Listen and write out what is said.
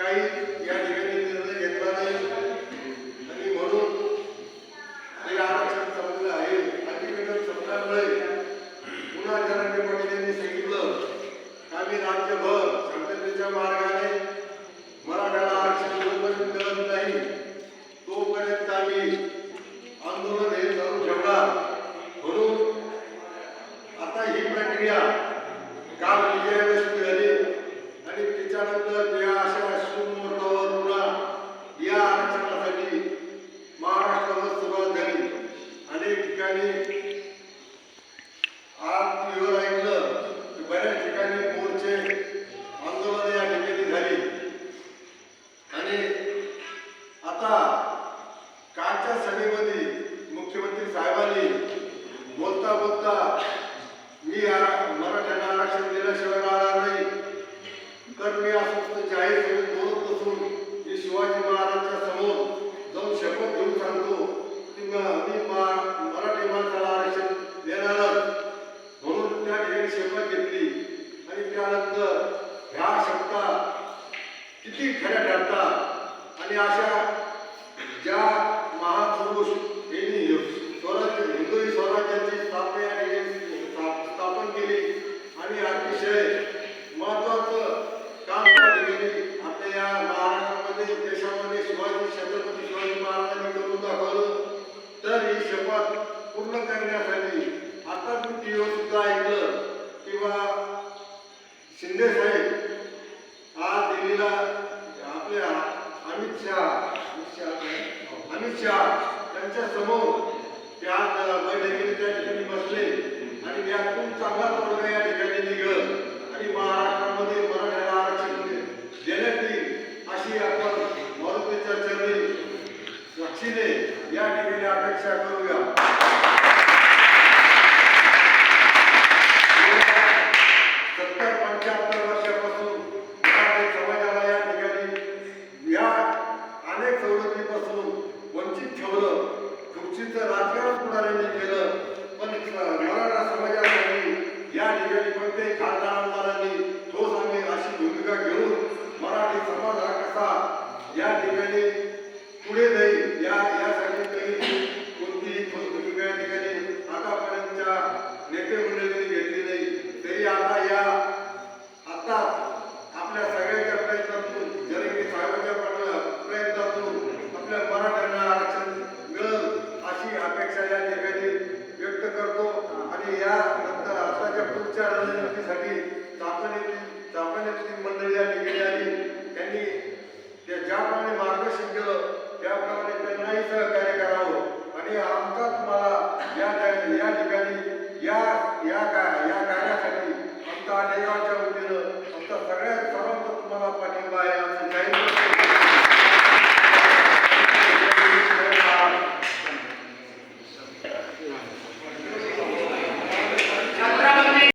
काही या ठिकाणी निर्णय घेतला नाही आणि म्हणून हे आरक्षण संपलं आहे. अधिवेशन संपल्यामुळे पुन्हा जरांगे पाटील यांनी सांगितलं की आम्ही राज्यभर शांततेच्या मार्गाने मराठ्याला आरक्षण जोपर्यंत मिळत नाही तोपर्यंत आम्ही आंदोलन हे चालू ठेवणार. म्हणून आता ही प्रक्रिया काल विजयादशमी झाली आणि त्याच्यानंतर या अशा शिवमोर्चावर पुन्हा या आरक्षणासाठी महाराष्ट्रावर सुरुवात झाली. अनेक ठिकाणी आज टीव्हीवर ऐकलं की बऱ्याच ठिकाणी मोर्चे आंदोलन या ठिकाणी झाली. आणि आता कालच्या सभेमध्ये मुख्यमंत्री साहेबांनी बोलता बोलता मी मराठ्यांना आरक्षण दिल्याशिवाय राहणार नाही, तर मी असं जाहीर सभेत बोलत नसून मी शिवाजी महाराजांच्या समोर जाऊन शपथ घेऊन सांगतो की मी मराठी माणसाला आरक्षण देणारच. म्हणून त्या ठिकाणी शपथ घेतली आणि त्यानंतर ह्या शब्दा किती खऱ्या ठरतात आणि अशा ज्या महापुरुष यांनी स्वराज्य हिंदवी स्वराज्याची स्थापन केली आणि अतिशय महत्वाचं काम आपल्या या महाराष्ट्रामध्ये देशामध्ये छत्रपती शिवाजी महाराजांनी करून दाखवलं. तर ही शपथ पूर्ण करण्यासाठी आता मी टीव्हीवर सुद्धा ऐकलं किंवा शिंदे साहेब आज दिल्लीला आपल्या अमित शाह त्यांच्या समोर त्या बैठकीने त्या ठिकाणी बसले आणि यातून चांगला तोडगा या ठिकाणी निघल आणि महाराष्ट्रामध्ये मराठ्याला आरक्षण देण्यात येईल अशी आपण मारुतीच्या चरणी साक्षीने या ठिकाणी अपेक्षा करूया. 70-75 वर्षापासून मराठी समाजाला या ठिकाणी या अनेक सवलतीपासून वंचित ठेवलं. खुर्चीचं राजकारण पुढाऱ्यांनी केलं, पण मराठा समाजासाठी या ठिकाणी कोणत्याही खासदार आमदारांनी ठोस आम्ही अशी भूमिका घेऊन मराठी समाज हा कसा या ठिकाणी पुढे जाईल यासाठी काही कोणतीही ठोस भूमिका या ठिकाणी आतापर्यंतच्या नेते मंडळींनी घेतली नाही. तरी आता आपल्या सगळ्यांच्या प्रयत्नातून जरंगे साहेबांच्या प्रयत्नातून आपल्या मराठ्यांना आरक्षण मिळेल अशी अपेक्षा या ठिकाणी व्यक्त करतो. आणि या नंतर आताच्या पुढच्या रणनीतीसाठी चाचणीतील मंडळी या ठिकाणी आली. त्यांनी ज्याप्रमाणे मार्गदर्शन केलं त्याप्रमाणे त्यांनाही सहकार्य करावं आणि आमचा तुम्हाला या ठिकाणी या कार्यासाठी आमचा आढेगावच्या वतीनं आमचा सर्वांचा तुम्हाला पाठिंबा आहे असं जाहीर